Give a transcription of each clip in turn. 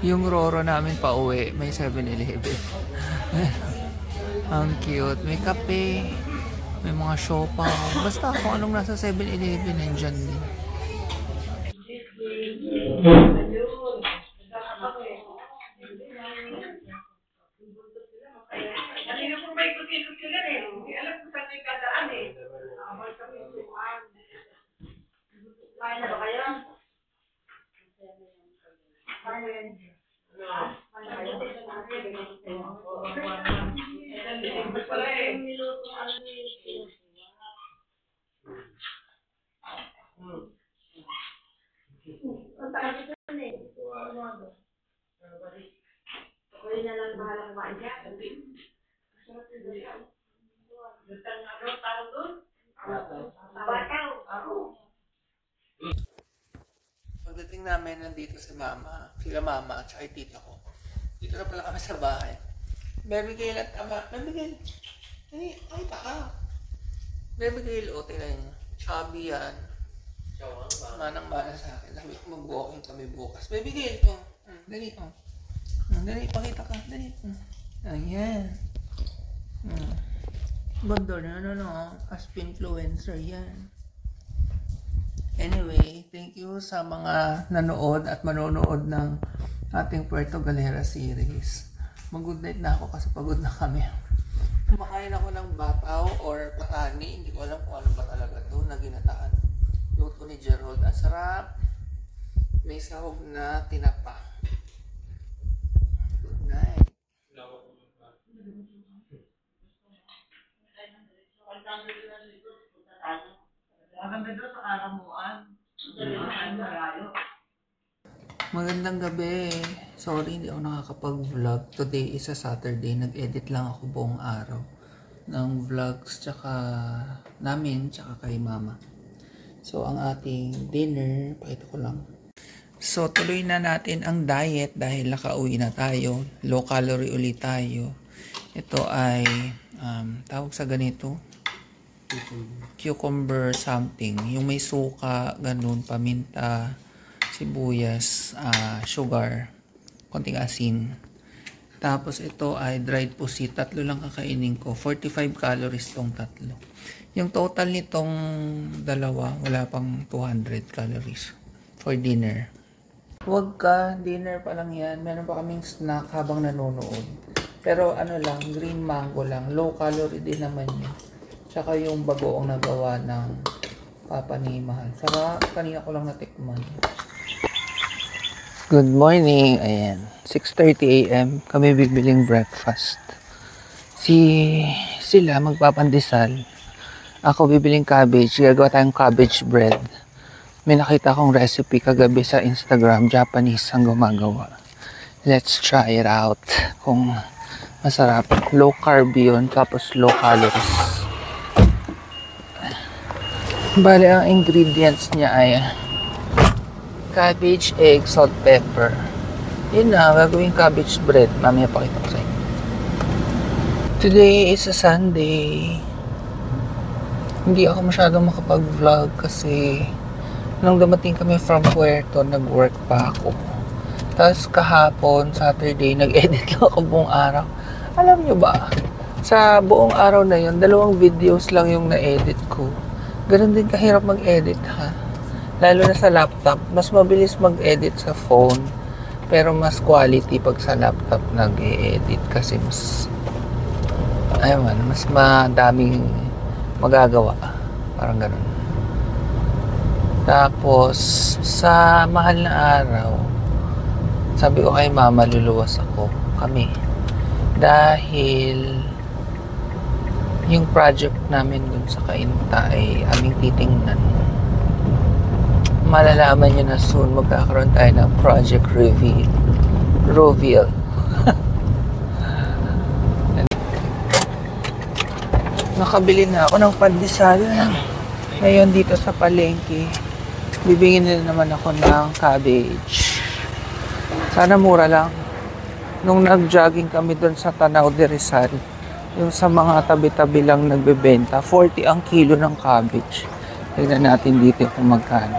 Yung Roro namin pa uwi, may 7-Eleven. Ang cute. May kape, may mga siopaw. Basta kung anong nasa 7-Eleven, nandyan din. Pagdating namin, nandito si mama, sila mama at saka yung tita ko. Dito na pala kami sa bahay. Baby Gail at ama. Baby Gail. Ay, taka. Baby Gail, o, tingnan nyo. Chubby yan. Manang-mana sa akin. Sabi ko, mag-walking kami bukas. Baby Gail, ito. Dali, ito. Dali, pakita ka. Dali. Ayan. Banda na, as-influencer yan. Anyway, thank you sa mga nanood at manonood ng ating Puerto Galera series. Mag-good night na ako kasi pagod na kami. Kumakain ako ng bataw or patani. Hindi ko alam kung ano ba talaga ito na ginataan. Luto ni Gerald. Ang sarap. May sahog na tinapa. Good night. Magandang gabi. Sorry, hindi ako nakakapag-vlog. Today is a Saturday. Nag-edit lang ako buong araw ng vlogs tsaka namin tsaka kay mama. So, ang ating dinner, pakita ko lang. So, tuloy na natin ang diet dahil nakauwi na tayo. Low calorie ulit tayo. Ito ay, tawag sa ganito, cucumber something. Yung may suka, ganun, paminta, sibuyas, sugar, konting asin. Tapos ito ay dried pusit. Tatlo lang kakainin ko. 45 calories tong tatlo. Yung total nitong dalawa, wala pang 200 calories for dinner. Huwag ka, dinner pa lang yan. Meron pa kaming snack habang nanonood. Pero ano lang, green mango lang. Low calorie din naman yun. Tsaka yung bagoong nagawa ng papa ni Mahal. Sarap, kanina ko lang natikman. Good morning. Ayan. 6:30 AM. Kami bibiling breakfast. Sila magpapandesal. Ako bibiling cabbage. Gagawa tayong cabbage bread. May nakita akong recipe kagabi sa Instagram. Japanese ang gumagawa. Let's try it out. Kung masarap. Low carb yun. Tapos low calories. Bale, ang ingredients niya ay cabbage, egg, salt, pepper. Yun na, gagawin cabbage bread. Mamaya pakita ko sa inyo. Today is a Sunday. Hindi ako masyadong makapag-vlog kasi nung dumating kami from Puerto, nag-work pa ako. Tapos kahapon, Saturday, nag-edit lang ako buong araw. Alam nyo ba, sa buong araw na yun, 2 videos lang yung na-edit ko. Ganun din kahirap mag-edit ha. Lalo na sa laptop, mas mabilis mag-edit sa phone. Pero mas quality pag sa laptop nag-e-edit kasi mas mas madaming magagawa. Parang ganun. Tapos, sa mahal na araw, sabi ko kay mama, luluwas kami. Dahil yung project namin dun sa Kainta ay aming titingnan. Malalaman nyo na soon, magkakaroon tayo ng project reveal. Nakabili na ako ng pandesal ngayon dito sa palengke. Bibingin na naman ako ng cabbage. Sana mura lang. Nung nag-jogging kami doon sa Tanaw de Rizal, yung sa mga tabi-tabi lang nagbebenta, 40 ang kilo ng cabbage. Tignan natin dito kung magkano.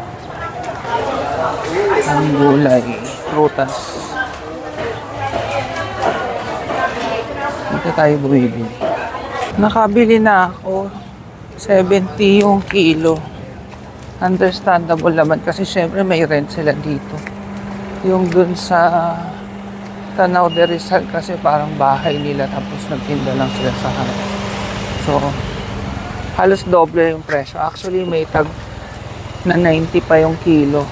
Ang gulay, prutas. Dito tayo bumibili. Nakabili na ako. 70 yung kilo. Understandable naman kasi syempre may rent sila dito. Yung dun sa Tanaw de Rizal kasi parang bahay nila tapos nagtinda lang sila sa harap. So, halos doble yung presyo. Actually, may tag na 90 pa yung kilo.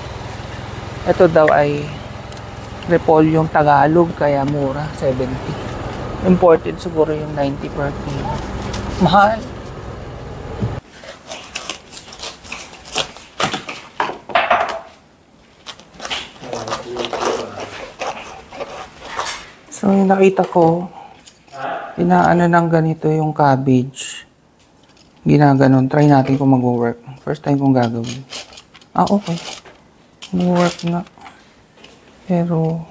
Ito daw ay Repolyong Tagalog, kaya mura, 70. Imported siguro yung 90 per kilo. Mahal. So, yung nakita ko, inaano ng ganito yung cabbage. Ginaganon. Try natin kung mag-work. First time kong gagawin. Okay. Mag-work nga. Pero,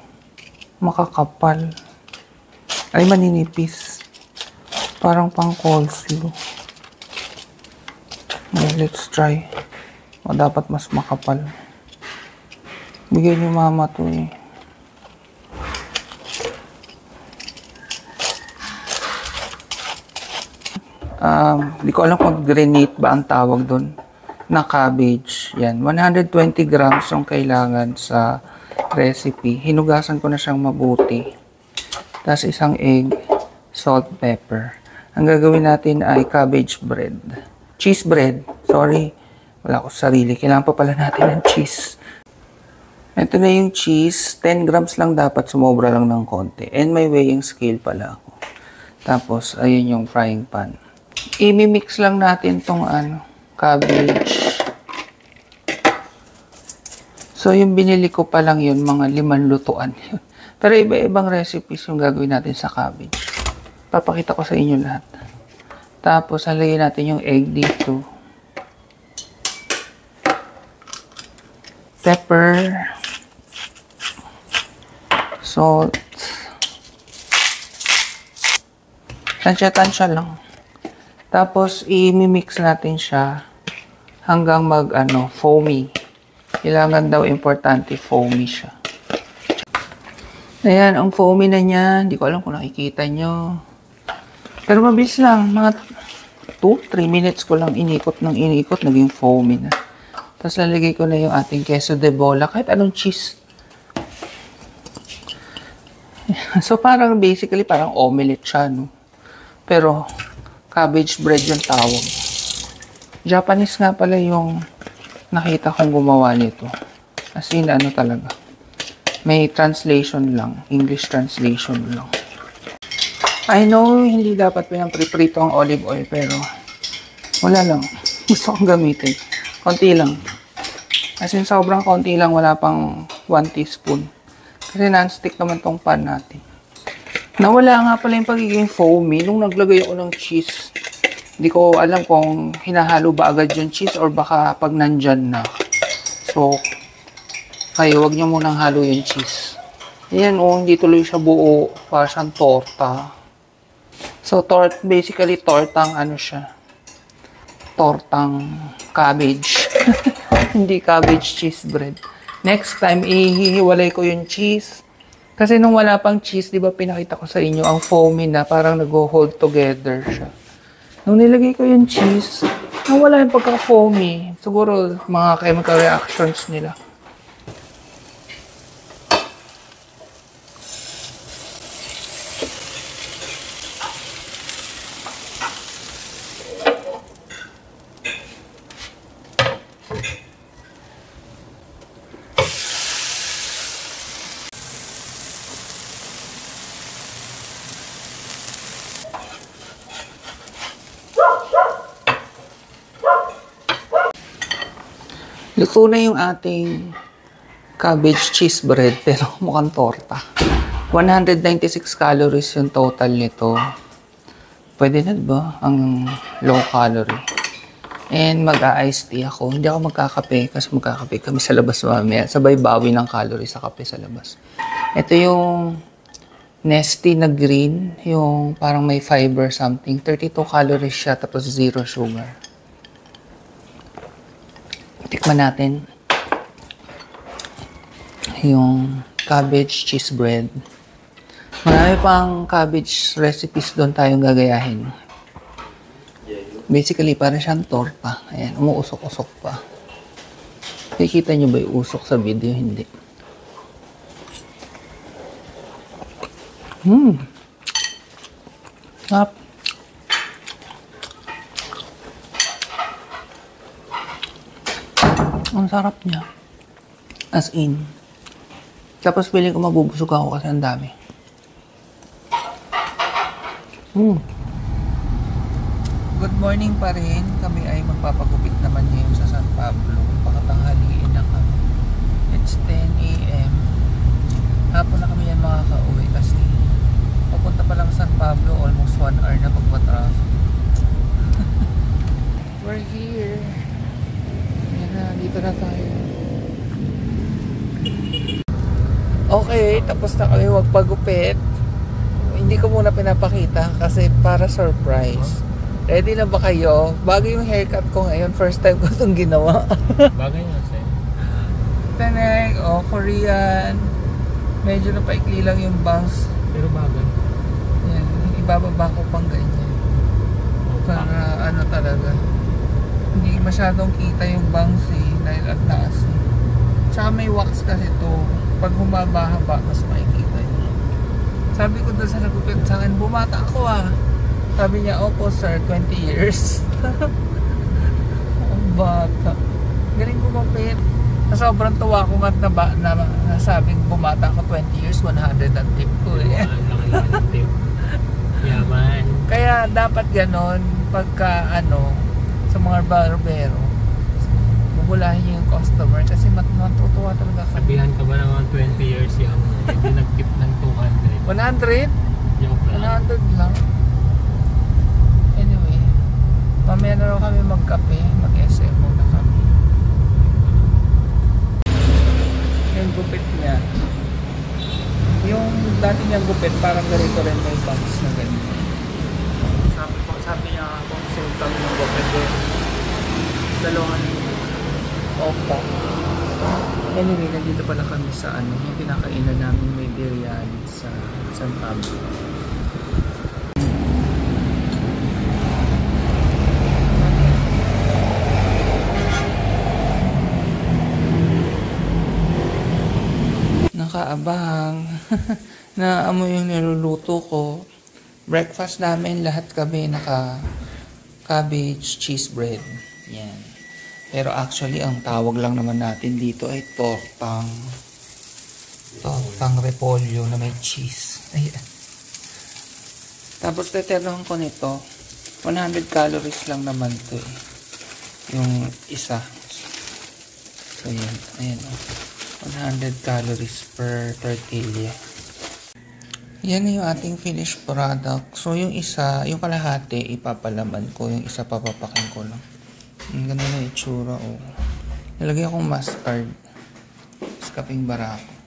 makakapal. Ay, maninipis. Parang pang coleslaw. Let's try. Dapat mas makapal. Bigay ni mama to eh. Di ko alam kung grenade ba ang tawag doon na cabbage. Yan, 120 grams yung kailangan sa recipe. Hinugasan ko na siyang mabuti. Tapos isang egg, salt, pepper. Ang gagawin natin ay cabbage bread. Cheese bread. Sorry, wala ko sarili. Kailangan pa pala natin ng cheese. Ito na yung cheese. 10 grams lang dapat. Sumobra lang ng konti. And may weighing scale pala ako. Tapos, ayun yung frying pan. I-mix lang natin tong cabbage. So, yung binili ko pa lang yun, mga 5 lutuan yun. Pero iba-ibang recipes yung gagawin natin sa cabbage. Papakita ko sa inyo lahat. Tapos, halagyan natin yung egg dito. Pepper. Salt. Tansya-tansya lang. Tapos, i-mix natin siya hanggang foamy. Kailangan daw importante foamy siya. Ayan, ang foamy na niya. Hindi ko alam kung nakikita nyo. Pero mabilis lang. Mga 2-3 minutes ko lang inikot ng inikot. Naging foamy na. Tapos, lalagay ko na yung ating queso de bola. Kahit anong cheese. So, parang basically, parang omelette siya, no? Pero, cabbage bread yung tawag. Japanese nga pala yung nakita kong gumawa nito. As in, talaga. May translation lang. English translation lang. I know, hindi dapat pinang-priprito ang olive oil, pero wala lang. Gusto kong gamitin. Konti lang. As in, sobrang konti lang. Wala pang 1 teaspoon. Kasi non-stick naman tong pan natin. Nawala nga pala yung pagiging foamy nung naglagay ako ng cheese. Hindi ko alam kung hinahalo ba agad yung cheese or baka pag nandyan na. So, kayo, wag nyo munang halo yung cheese. Ayan, hindi tuloy siya buo. Para siyang torta. So, basically, tortang siya. Tortang cabbage. Hindi cabbage cheese bread. Next time, ihihiwalay ko yung cheese. Kasi nung wala pang cheese, di ba pinakita ko sa inyo, ang foamy na parang nag-hold together siya. Nung nilagay ko yung cheese, nawala yung pagka-foamy. Siguro mga chemical reactions nila. Luto na yung ating cabbage cheese bread, pero mukhang torta. 196 calories yung total nito. Pwede na ba ang low calorie? And mag-a-iced tea ako. Hindi ako magkakape kasi magkakape kami sa labas mamaya. Sabay bawi ng calories sa kape sa labas. Ito yung Nestea na green. Yung parang may fiber something. 32 calories siya tapos 0 sugar. Tikman natin yung cabbage cheese bread. Marami pang cabbage recipes doon tayong gagayahin. Basically, parang siyang torta. Ayan, umuusok-usok pa. Kikita nyo ba yung usok sa video? Hindi. Sarap. Ang sarap niya. As in. Tapos feeling ko mabubusog ako kasi ang dami. Good morning pa rin. Kami ay magpapagupit naman ngayon sa San Pablo. Pakatanghaliin na kami. It's 10 a.m. Hapon na kami yan makaka-uwi kasi papunta pa lang San Pablo, almost 1 hour na pagpa-traffic. We're here. Yan na, dito na tayo. Okay, tapos na kami magpagupit. Hindi ko muna pinapakita kasi para surprise. Ready na ba kayo? Bago yung haircut ko ngayon, first time ko itong ginawa. Bagay nga sa'yo. Teneg, Korean. Medyo napaikli lang yung bangs. Pero bagay. Yan, ibababa ko pang ganyan. Para ano talaga. Hindi masyadong kita yung bangs dahil at taas. Tsaka may wax kasi to. Pag humaba-haba, mas makikita yun. Sabi ko doon sa nagupit sa akin, bumata ako Sabi niya, opo sir, 20 years. Ang bata. Galing gumapit. Sobrang tuwa ko nga na nasabing bumata ako 20 years, 100 ang tip ko Yaman. Kaya dapat ganon, pagka sa mga barbero, bubulahin yung customer kasi matutuwa talaga kami. Sabihan ka ba naman 20 years yan? Hindi nag-tip ng 200. 100? Joke lang. 100 lang. Anyway, mamaya na raw kami magkape, mag-SM muna kami. Yung gupit niya, yung dati niyang gupit, parang ganito rin may bangs na ganito. Sabi niya kung sultan ng gupit doon. Dalawang opa. Anyway, nandito pala kami sa yung pinakainan namin may biryani sa San Pablo. Nakaabang. Naamoy yung niluluto ko. Breakfast namin, lahat kami naka cabbage cheese bread. Yan. Pero actually, ang tawag lang naman natin dito ay tortang repolyo na may cheese. Ayan. Tapos, tetanong ko nito, 100 calories lang naman to yung isa. So, yan. Ayan o. 100 calories per tortilla. Yan yung ating finished product. So, yung isa, yung kalahati, ipapalaman ko. Yung isa, papapakin ko lang. Ang ganda na itsura, Nilagay akong mustard sa kaping barako.